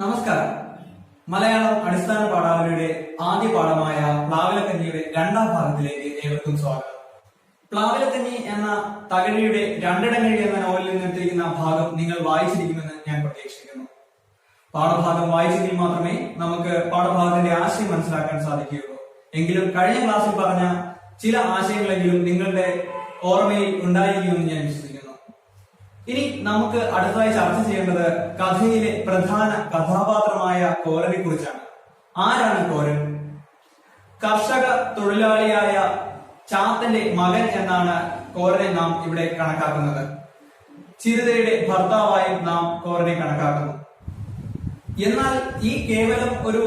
നമസ്കാരം. മലയാളം അടിസ്ഥാന പാഠാവലിയുടെ ആദ്യ പാഠമായ പ്ലാവിലക്കഞ്ഞിയുടെ രണ്ടാം ഭാഗത്തിലേക്ക് ഏവർക്കും സ്വാഗതം. പ്ലാവിലക്കഞ്ഞി എന്ന തകഴിയുടെ രണ്ടിടങ്ങഴി എന്ന നോവലിൽ നിന്നെത്തിയിരിക്കുന്ന ഭാഗം നിങ്ങൾ വായിച്ചിരിക്കുമെന്ന് ഞാൻ പ്രതീക്ഷിക്കുന്നു. പാഠഭാഗം വായിച്ചെങ്കിൽ മാത്രമേ നമുക്ക് പാഠഭാഗത്തിന്റെ ആശയം മനസ്സിലാക്കാൻ സാധിക്കുകയുള്ളൂ. എങ്കിലും കഴിഞ്ഞ ക്ലാസ്സിൽ പറഞ്ഞ ചില ആശയങ്ങളെങ്കിലും നിങ്ങളുടെ ഓർമ്മയിൽ ഉണ്ടായിരിക്കുമെന്ന് ഞാൻ വിശ്വസിക്കുന്നു. ഇനി നമുക്ക് അടുത്തതായി ചർച്ച ചെയ്യേണ്ടത് കഥയിലെ പ്രധാന കഥാപാത്രമായ കോരനെ കുറിച്ചാണ്. ആരാണ് കോരൻ? കർഷക തൊഴിലാളിയായ ചാത്തന്റെ മകൻ എന്നാണ് കോരനെ നാം ഇവിടെ കണക്കാക്കുന്നത്. ചിരുതയുടെ ഭർത്താവായും നാം കോരനെ കണക്കാക്കുന്നു. എന്നാൽ ഈ കേവലം ഒരു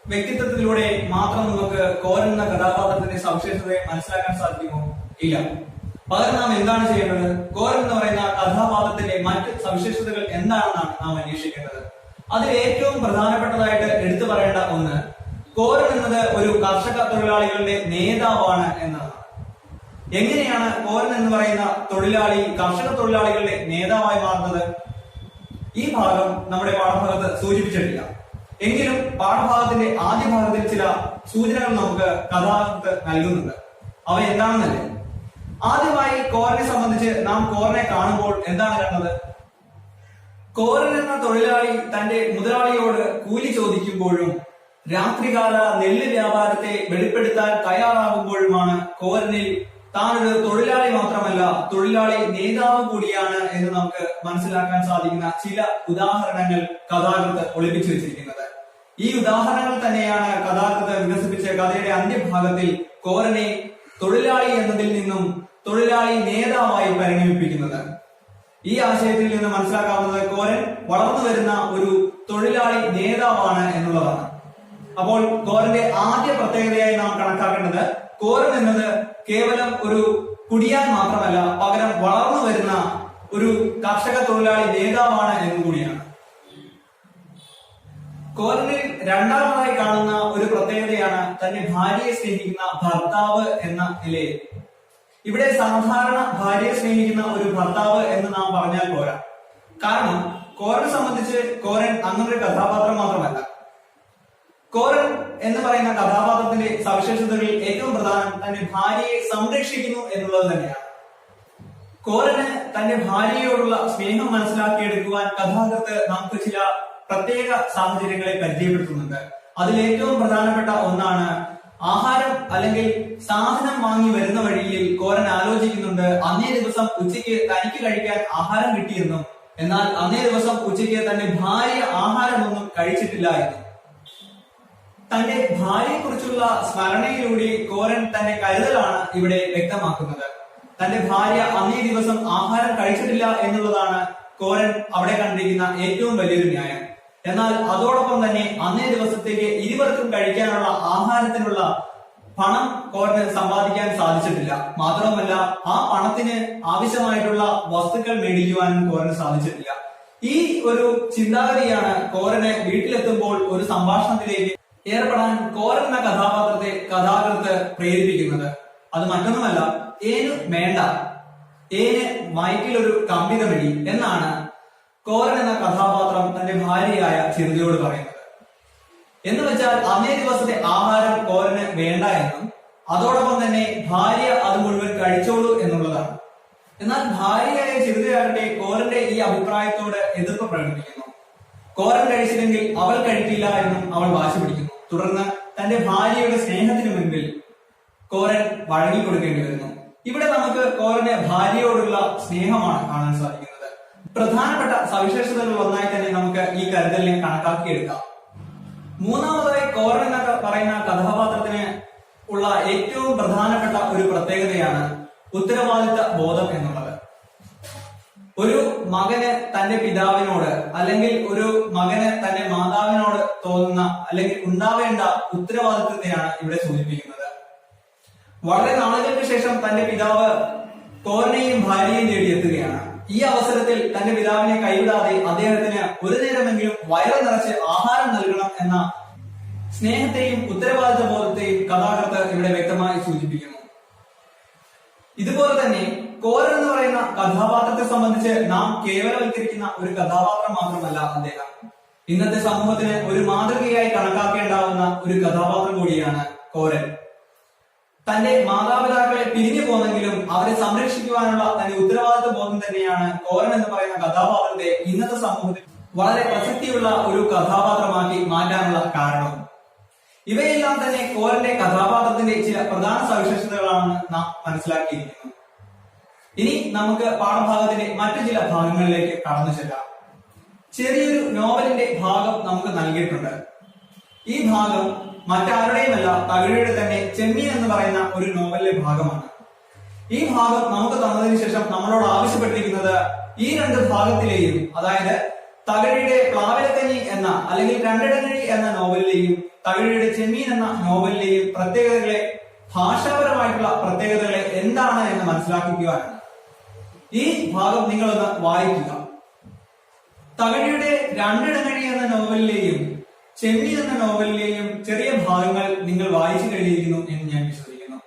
വ്യക്തിത്വത്തിലൂടെ മാത്രം നമുക്ക് കോരൻ എന്ന കഥാപാത്രത്തിന്റെ സവിശേഷതയെ മനസ്സിലാക്കാൻ സാധിക്കുമോ? ഇല്ല. പകരം നാം എന്താണ് ചെയ്യേണ്ടത്? കോരൻ എന്ന് പറയുന്ന കഥാപാത്രത്തിന്റെ മറ്റ് സവിശേഷതകൾ എന്താണെന്നാണ് നാം അന്വേഷിക്കേണ്ടത്. അതിൽ ഏറ്റവും പ്രധാനപ്പെട്ടതായിട്ട് എടുത്തു പറയേണ്ട ഒന്ന്, കോരൻ എന്നത് ഒരു കർഷക തൊഴിലാളികളുടെ നേതാവാണ് എന്നതാണ്. എങ്ങനെയാണ് കോരൻ എന്ന് പറയുന്ന തൊഴിലാളി കർഷക തൊഴിലാളികളുടെ നേതാവായി മാറുന്നത്? ഈ ഭാഗം നമ്മുടെ പാഠഭാഗത്ത് സൂചിപ്പിച്ചിട്ടില്ല. എങ്കിലും പാഠഭാഗത്തിന്റെ ആദ്യ ഭാഗത്തിൽ ചില സൂചനകൾ നമുക്ക് കഥാകൃത്ത് നൽകുന്നുണ്ട്. അവ എന്താണെന്നല്ലേ? ആദ്യമായി കോരനെ സംബന്ധിച്ച് നാം കോരനെ കാണുമ്പോൾ എന്താണ് കണ്ടത്? കോരൻ എന്ന തൊഴിലാളി തന്റെ മുതലാളിയോട് കൂലി ചോദിക്കുമ്പോഴും രാത്രികാല നെല്ല് വ്യാപാരത്തെ വെളിപ്പെടുത്താൻ തയ്യാറാകുമ്പോഴുമാണ് കോരനിൽ താനൊരു തൊഴിലാളി മാത്രമല്ല തൊഴിലാളി നേതാവ് കൂടിയാണ് എന്ന് നമുക്ക് മനസ്സിലാക്കാൻ സാധിക്കുന്ന ചില ഉദാഹരണങ്ങൾ കഥാകൃത്ത് ഒളിപ്പിച്ചു വെച്ചിരിക്കുന്നത്. ഈ ഉദാഹരണങ്ങൾ തന്നെയാണ് കഥാകൃത്ത് വികസിപ്പിച്ച കഥയുടെ അന്ത്യഭാഗത്തിൽ കോരനെ തൊഴിലാളി എന്നതിൽ നിന്നും തൊഴിലാളി നേതാവായി പരിണമിപ്പിക്കുന്നത്. ഈ ആശയത്തിൽ നിന്ന് മനസ്സിലാക്കാവുന്നത് കോരൻ വളർന്നു വരുന്ന ഒരു തൊഴിലാളി നേതാവാണ് എന്നുള്ളതാണ്. അപ്പോൾ കോരന്റെ ആദ്യ പ്രത്യേകതയായി നാം കണക്കാക്കേണ്ടത് കോരൻ എന്നത് കേവലം ഒരു കുടിയാൻ മാത്രമല്ല, പകരം വളർന്നു വരുന്ന ഒരു കർഷക തൊഴിലാളി നേതാവാണ് എന്നുകൂടിയാണ്. കോരനിൽ രണ്ടാമതായി കാണുന്ന ഒരു പ്രത്യേകതയാണ് തന്റെ ഭാര്യയെ സ്നേഹിക്കുന്ന ഭർത്താവ് എന്ന നിലയിൽ. ഇവിടെ സാധാരണ ഭാര്യയെ സ്നേഹിക്കുന്ന ഒരു ഭർത്താവ് എന്ന് നാം പറഞ്ഞാൽ പോരാ. കാരണം കോരനെ സംബന്ധിച്ച് കോരൻ അങ്ങനൊരു കഥാപാത്രം മാത്രമല്ല. കോരൻ എന്ന് പറയുന്ന കഥാപാത്രത്തിന്റെ സവിശേഷതകളിൽ ഏറ്റവും പ്രധാനം തന്റെ ഭാര്യയെ സംരക്ഷിക്കുന്നു എന്നുള്ളത് തന്നെയാണ്. കോരന് തന്റെ ഭാര്യയോടുള്ള സ്നേഹം മനസ്സിലാക്കിയെടുക്കുവാൻ കഥാകൃത്ത് നമുക്ക് ചില പ്രത്യേക സാഹചര്യങ്ങളെ പരിചയപ്പെടുത്തുന്നുണ്ട്. അതിൽ ഏറ്റവും പ്രധാനപ്പെട്ട ഒന്നാണ് ആഹാരം അല്ലെങ്കിൽ സാധനം വാങ്ങി വരുന്ന വഴിയിൽ കോരൻ ആലോചിക്കുന്നുണ്ട് അന്നേ ദിവസം ഉച്ചയ്ക്ക് തനിക്ക് കഴിക്കാൻ ആഹാരം കിട്ടിയെന്നും എന്നാൽ അന്നേ ദിവസം ഉച്ചയ്ക്ക് തന്റെ ഭാര്യ ആഹാരമൊന്നും കഴിച്ചിട്ടില്ല എന്നും. തന്റെ ഭാര്യയെ കുറിച്ചുള്ള സ്മരണയിലൂടെ കോരൻ തന്റെ കരുതലാണ് ഇവിടെ വ്യക്തമാക്കുന്നത്. തന്റെ ഭാര്യ അന്നേ ദിവസം ആഹാരം കഴിച്ചിട്ടില്ല എന്നുള്ളതാണ് കോരൻ അവിടെ കണ്ടിരിക്കുന്ന ഏറ്റവും വലിയൊരു ന്യായം. എന്നാൽ അതോടൊപ്പം തന്നെ അന്നേ ദിവസത്തേക്ക് ഇരുവർക്കും കഴിക്കാനുള്ള ആഹാരത്തിനുള്ള പണം കോരന് സമ്പാദിക്കാൻ സാധിച്ചിട്ടില്ല. മാത്രവുമല്ല ആ പണത്തിന് ആവശ്യമായിട്ടുള്ള വസ്തുക്കൾ മേടിക്കുവാനും കോരന് സാധിച്ചിട്ടില്ല. ഈ ഒരു ചിന്താഗതിയാണ് കോരന് വീട്ടിലെത്തുമ്പോൾ ഒരു സംഭാഷണത്തിലേക്ക് ഏർപ്പെടാൻ കോരൻ എന്ന കഥാപാത്രത്തെ കഥാകൃത്ത് പ്രേരിപ്പിക്കുന്നത്. അത് മറ്റൊന്നുമല്ല, ഏന് വേണ്ട, ഏന് വയറ്റിലൊരു കമ്പിതമിടി എന്നാണ് കോരൻ എന്ന കഥാപാത്രം തന്റെ ഭാര്യയായ ചിരുതയോട് പറയുന്നത്. എന്ന് വെച്ചാൽ അന്നേ ദിവസത്തെ ആഹാരം കോരന് വേണ്ട എന്നും അതോടൊപ്പം തന്നെ ഭാര്യ അത് മുഴുവൻ കഴിച്ചോളൂ എന്നുള്ളതാണ്. എന്നാൽ ഭാര്യയായ ചിരുതയാകട്ടെ കോരന്റെ ഈ അഭിപ്രായത്തോട് എതിർപ്പ് പ്രകടിപ്പിക്കുന്നു. കോരൻ കഴിച്ചില്ലെങ്കിൽ അവൾ കഴിക്കില്ല എന്നും അവൾ വാശി പിടിക്കുന്നു. തുടർന്ന് തന്റെ ഭാര്യയുടെ സ്നേഹത്തിന് മുൻപിൽ കോരൻ വഴങ്ങിക്കൊടുക്കേണ്ടി വരുന്നു. ഇവിടെ നമുക്ക് കോരന്റെ ഭാര്യയോടുള്ള സ്നേഹമാണ് കാണാൻ സാധിക്കുന്നത്. പ്രധാനപ്പെട്ട സവിശേഷതകൾ ഒന്നായി തന്നെ നമുക്ക് ഈ കരുതലിനെ കണക്കാക്കിയെടുക്കാം. മൂന്നാമതായി കോരൻ എന്നൊക്കെ പറയുന്ന കഥാപാത്രത്തിന് ഉള്ള ഏറ്റവും പ്രധാനപ്പെട്ട ഒരു പ്രത്യേകതയാണ് ഉത്തരവാദിത്ത ബോധം എന്നുള്ളത്. ഒരു മകന് തന്റെ പിതാവിനോട് അല്ലെങ്കിൽ ഒരു മകന് തന്റെ മാതാവിനോട് തോന്നുന്ന അല്ലെങ്കിൽ ഉണ്ടാവേണ്ട ഉത്തരവാദിത്വത്തെയാണ് ഇവിടെ സൂചിപ്പിക്കുന്നത്. വളരെ നാളുകൾക്ക് ശേഷം തന്റെ പിതാവ് കോരനെയും ഭാര്യയെയും തേടിയെത്തുകയാണ്. ഈ അവസരത്തിൽ തന്റെ പിതാവിനെ കൈവിടാതെ അദ്ദേഹത്തിന് ഒരു നേരമെങ്കിലും വയറ് നിറച്ച് ആഹാരം നൽകണം എന്ന സ്നേഹത്തെയും ഉത്തരവാദിത്ത ബോധത്തെയും കഥാകൃത്ത് ഇവിടെ വ്യക്തമായി സൂചിപ്പിക്കുന്നു. ഇതുപോലെ തന്നെ കോരൻ എന്ന് പറയുന്ന കഥാപാത്രത്തെ സംബന്ധിച്ച് നാം കേവലവൽക്കരിക്കുന്ന ഒരു കഥാപാത്രം മാത്രമല്ല അദ്ദേഹം. ഇന്നത്തെ സമൂഹത്തിന് ഒരു മാതൃകയായി കണക്കാക്കേണ്ടാവുന്ന ഒരു കഥാപാത്രം കൂടിയാണ് കോരൻ. തന്റെ മാതാപിതാക്കളെ പിരിഞ്ഞു പോന്നെങ്കിലും അവരെ സംരക്ഷിക്കുവാനുള്ള തന്റെ ഉത്തരവാദിത്വ ബോധം തന്നെയാണ് കോരൻ എന്ന് പറയുന്ന കഥാപാത്രത്തെ ഇന്നത്തെ സമൂഹത്തിൽ വളരെ പ്രസക്തിയുള്ള ഒരു കഥാപാത്രമാക്കി മാറ്റാനുള്ള കാരണം. ഇവയെല്ലാം തന്നെ കോരന്റെ കഥാപാത്രത്തിന്റെ ചില പ്രധാന സവിശേഷതകളാണെന്ന് നാം മനസ്സിലാക്കിയിരിക്കുന്നു. ഇനി നമുക്ക് പാഠഭാഗത്തിന്റെ മറ്റു ചില ഭാഗങ്ങളിലേക്ക് കടന്നു ചെല്ലാം. ചെറിയൊരു നോവലിന്റെ ഭാഗം നമുക്ക് നൽകിയിട്ടുണ്ട്. ഈ ഭാഗം മറ്റാരുടെയുമല്ല, തകഴിയുടെ തന്നെ ചെമ്മീൻ എന്ന് പറയുന്ന ഒരു നോവലിലെ ഭാഗമാണ്. ഈ ഭാഗം നമുക്ക് തന്നതിന് ശേഷം നമ്മളോട് ആവശ്യപ്പെട്ടിരിക്കുന്നത് ഈ രണ്ട് ഭാഗത്തിലെയും, അതായത് തകഴിയുടെ പ്ലാവിലക്കഞ്ഞി എന്ന അല്ലെങ്കിൽ രണ്ടിടങ്ങഴി എന്ന നോവലിലെയും തകഴിയുടെ ചെമ്മീൻ എന്ന നോവലിലെയും പ്രത്യേകതകളെ, ഭാഷാപരമായിട്ടുള്ള പ്രത്യേകതകളെ എന്താണ് എന്ന് മനസ്സിലാക്കിക്കുവാനാണ്. ഈ ഭാഗം നിങ്ങളൊന്ന് വായിക്കുക. തകഴിയുടെ രണ്ടിടങ്ങഴി എന്ന നോവലിലെയും ചെമ്മീൻ എന്ന നോവലിലെയും ചെറിയ ഭാഗങ്ങൾ നിങ്ങൾ വായിച്ചു കഴിഞ്ഞിരിക്കുന്നു എന്ന് ഞാൻ വിശ്വസിക്കുന്നു.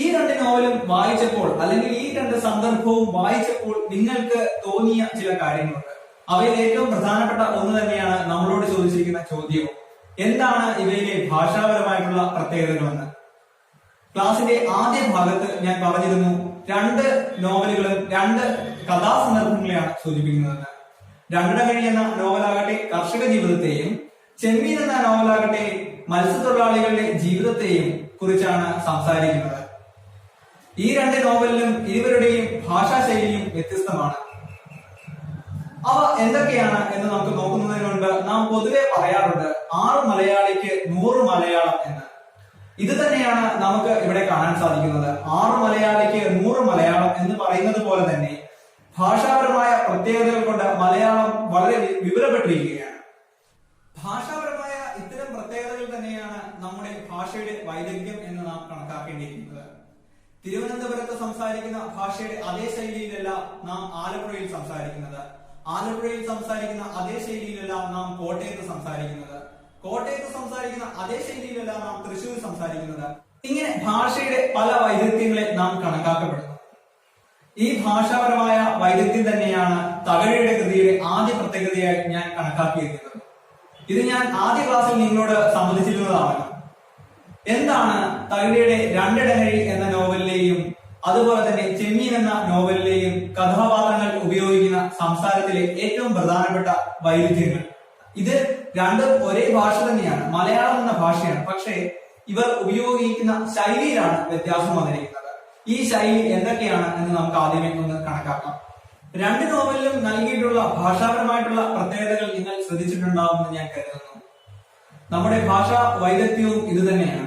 ഈ രണ്ട് നോവലും വായിച്ചപ്പോൾ അല്ലെങ്കിൽ ഈ രണ്ട് സന്ദർഭവും വായിച്ചപ്പോൾ നിങ്ങൾക്ക് തോന്നിയ ചില കാര്യങ്ങളുണ്ട്. അവയിൽ ഏറ്റവും പ്രധാനപ്പെട്ട ഒന്ന് തന്നെയാണ് നമ്മളോട് ചോദിച്ചിരിക്കുന്ന ചോദ്യവും. എന്താണ് ഇവയിലെ ഭാഷാപരമായിട്ടുള്ള പ്രത്യേകതകളെന്ന്. ക്ലാസിന്റെ ആദ്യ ഭാഗത്ത് ഞാൻ പറഞ്ഞിരുന്നു, രണ്ട് നോവലുകളും രണ്ട് കഥാസന്ദർഭങ്ങളെയാണ് സൂചിപ്പിക്കുന്നതെന്ന്. രണ്ടിടങ്ങഴി എന്ന നോവലാകട്ടെ കർഷക ജീവിതത്തെയും ചെമ്മീൻ എന്ന നോവലാകട്ടെ മത്സ്യത്തൊഴിലാളികളുടെ ജീവിതത്തെയും കുറിച്ചാണ് സംസാരിക്കുന്നത്. ഈ രണ്ട് നോവലിലും ഇരുവരുടെയും ഭാഷാശൈലിയും വ്യത്യസ്തമാണ്. അവ എന്തൊക്കെയാണ് എന്ന് നമുക്ക് നോക്കുന്നതിന് മുൻപ് നാം പൊതുവെ പറയാറുണ്ട് 6 മലയാളിക്ക് 100 മലയാളം എന്ന്. ഇത് തന്നെയാണ് നമുക്ക് ഇവിടെ കാണാൻ സാധിക്കുന്നത്. 6 മലയാളിക്ക് 100 മലയാളം എന്ന് പറയുന്നത് പോലെ തന്നെ ഭാഷാപരമായ പ്രത്യേകതകൾ കൊണ്ട് മലയാളം വളരെ വിപുലപ്പെട്ടിരിക്കുകയാണ്. ഭാഷാപരമായ ഇത്തരം പ്രത്യേകതകൾ തന്നെയാണ് നമ്മുടെ ഭാഷയുടെ വൈദഗ്ധ്യം എന്ന് നാം കണക്കാക്കേണ്ടിയിരിക്കുന്നത്. തിരുവനന്തപുരത്ത് സംസാരിക്കുന്ന ഭാഷയുടെ അതേ ശൈലിയിലല്ല നാം ആലപ്പുഴയിൽ സംസാരിക്കുന്നത്. ആലപ്പുഴയിൽ സംസാരിക്കുന്ന അതേ ശൈലിയിലല്ല നാം കോട്ടയത്ത് സംസാരിക്കുന്നത്. കോട്ടയത്ത് സംസാരിക്കുന്ന അതേ ശൈലിയിലല്ല നാം തൃശ്ശൂർ സംസാരിക്കുന്നത്. ഇങ്ങനെ ഭാഷയുടെ പല വൈദഗ്ധ്യങ്ങളെ നാം കണക്കാക്കപ്പെടുന്നു. ഈ ഭാഷാപരമായ വൈദഗ്ധ്യം തന്നെയാണ് തകഴിയുടെ കൃതിയുടെ ആദ്യ പ്രത്യേകതയായി ഞാൻ കണക്കാക്കിയിരിക്കുന്നത്. ഇത് ഞാൻ ആദ്യ ക്ലാസ്സിൽ നിങ്ങളോട് സംബന്ധിച്ചിരുന്നതാണ്. എന്താണ് തകഴിയുടെ രണ്ടിടങ്ങഴി എന്ന നോവലിലെയും അതുപോലെ തന്നെ ചെമ്മീൻ എന്ന നോവലിലെയും കഥാപാത്രങ്ങൾ ഉപയോഗിക്കുന്ന സംസാരത്തിലെ ഏറ്റവും പ്രധാനപ്പെട്ട വൈരുദ്ധ്യങ്ങൾ? ഇത് രണ്ടും ഒരേ ഭാഷ തന്നെയാണ്, മലയാളം എന്ന ഭാഷയാണ്. പക്ഷേ ഇവർ ഉപയോഗിക്കുന്ന ശൈലിയിലാണ് വ്യത്യാസം വന്നിരിക്കുന്നത്. ഈ ശൈലി എന്തൊക്കെയാണ് എന്ന് നമുക്ക് ആദ്യമേ ഒന്ന് കണക്കാക്കാം. രണ്ട് നോവലിലും നൽകിയിട്ടുള്ള ഭാഷാപരമായിട്ടുള്ള പ്രത്യേകതകൾ നിങ്ങൾ ശ്രദ്ധിച്ചിട്ടുണ്ടാവുമെന്ന് ഞാൻ കരുതുന്നു. നമ്മുടെ ഭാഷാ വൈദഗ്ധ്യവും ഇത് തന്നെയാണ്.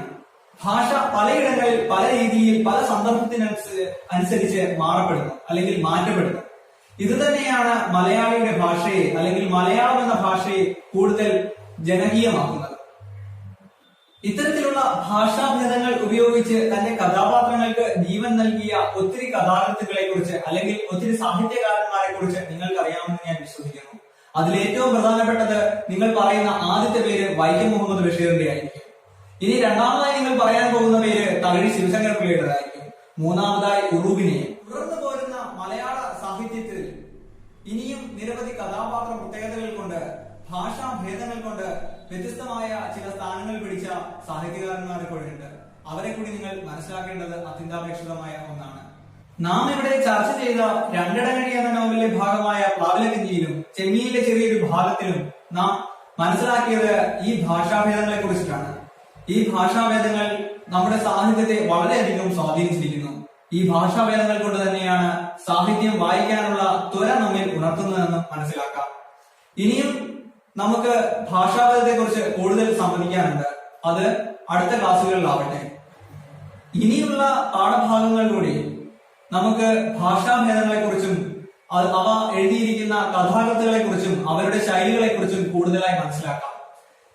ഭാഷ പലയിടങ്ങളിൽ പല രീതിയിൽ പല സന്ദർഭത്തിനനുസരിച്ച് മാറപ്പെടുന്നു അല്ലെങ്കിൽ മാറ്റപ്പെടുന്നു. ഇത് തന്നെയാണ് മലയാളിയുടെ ഭാഷയെ അല്ലെങ്കിൽ മലയാളം എന്ന ഭാഷയെ കൂടുതൽ ജനകീയമാക്കുന്നത്. ഇത്തരത്തിലുള്ള ഭാഷാഭേദങ്ങൾ ഉപയോഗിച്ച് തന്റെ കഥാപാത്രങ്ങൾക്ക് ജീവൻ നൽകിയ ഒത്തിരി കഥാകൃത്തുക്കളെ കുറിച്ച് അല്ലെങ്കിൽ ഒത്തിരി സാഹിത്യകാരന്മാരെ കുറിച്ച് നിങ്ങൾക്ക് അറിയാമെന്ന് ഞാൻ വിശ്വസിക്കുന്നു. അതിലേറ്റവും പ്രധാനപ്പെട്ടത് നിങ്ങൾ പറയുന്ന ആദ്യത്തെ പേര് വൈക്കം മുഹമ്മദ് ബഷീറിന്റെ ആയിരിക്കും. ഇനി രണ്ടാമതായി നിങ്ങൾ പറയാൻ പോകുന്ന പേര് തകഴി ശിവശങ്കര പിള്ളയുടേതായിരിക്കും. മൂന്നാമതായി ഉറൂബിനെയും. തുടർന്നു പോരുന്ന മലയാള സാഹിത്യത്തിൽ ഇനിയും നിരവധി കഥാപാത്ര പ്രത്യേകതകൾ കൊണ്ട് ഭാഷാഭേദങ്ങൾ കൊണ്ട് വ്യത്യസ്തമായ ചില സ്ഥാനങ്ങൾ പിടിച്ച സാഹിത്യകാരന്മാരെ കൂടെയുണ്ട്. അവരെ കൂടി നിങ്ങൾ മനസ്സിലാക്കേണ്ടത് അത്യന്താപേക്ഷിതമായ ഒന്നാണ്. നാം ഇവിടെ ചർച്ച ചെയ്ത രണ്ടിടങ്ങഴി എന്ന നോവലിലെ ഭാഗമായ പ്ലാവിലക്കഞ്ഞിയിലും ചെമ്മീനിലെ ചെറിയൊരു ഭാഗത്തിലും നാം മനസ്സിലാക്കിയത് ഈ ഭാഷാഭേദങ്ങളെ കുറിച്ചിട്ടാണ്. ഈ ഭാഷാഭേദങ്ങൾ നമ്മുടെ സാഹിത്യത്തെ വളരെയധികം സ്വാധീനിച്ചിരിക്കുന്നു. ഈ ഭാഷാഭേദങ്ങൾ കൊണ്ട് തന്നെയാണ് സാഹിത്യം വായിക്കാനുള്ള ത്വര നമ്മിൽ ഉണർത്തുന്നതെന്ന് മനസ്സിലാക്കാം. ഇനിയും നമുക്ക് ഭാഷാഭേദത്തെ കുറിച്ച് കൂടുതൽ സംവദിക്കാനുണ്ട്. അത് അടുത്ത ക്ലാസ്സുകളിലാവട്ടെ. ഇനിയുള്ള പാഠഭാഗങ്ങളിലൂടെ നമുക്ക് ഭാഷാഭേദങ്ങളെ കുറിച്ചും അവ എഴുതിയിരിക്കുന്ന കഥാകൃത്തുകളെ കുറിച്ചും അവരുടെ ശൈലികളെ കുറിച്ചും കൂടുതലായി മനസ്സിലാക്കാം.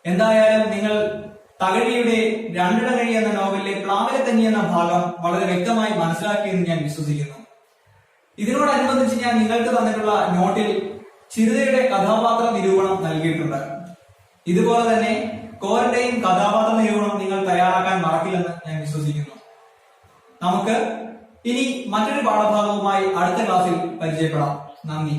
എന്തായാലും നിങ്ങൾ തകഴിയുടെ രണ്ടിടങ്ങഴി എന്ന നോവലിലെ പ്ലാവിലക്കഞ്ഞി എന്ന ഭാഗം വളരെ വ്യക്തമായി മനസ്സിലാക്കിയെന്ന് ഞാൻ വിശ്വസിക്കുന്നു. ഇതിനോടനുബന്ധിച്ച് ഞാൻ നിങ്ങൾക്ക് തന്നിട്ടുള്ള നോട്ടിൽ ചിരുതയുടെ കഥാപാത്ര നിരൂപണം നൽകിയിട്ടുണ്ട്. ഇതുപോലെ തന്നെ കോരന്റെയും കഥാപാത്ര നിരൂപണം നിങ്ങൾ തയ്യാറാക്കാൻ മറക്കില്ലെന്ന് ഞാൻ വിശ്വസിക്കുന്നു. നമുക്ക് ഇനി മറ്റൊരു പാഠഭാഗവുമായി അടുത്ത ക്ലാസ്സിൽ പരിചയപ്പെടാം. നന്ദി.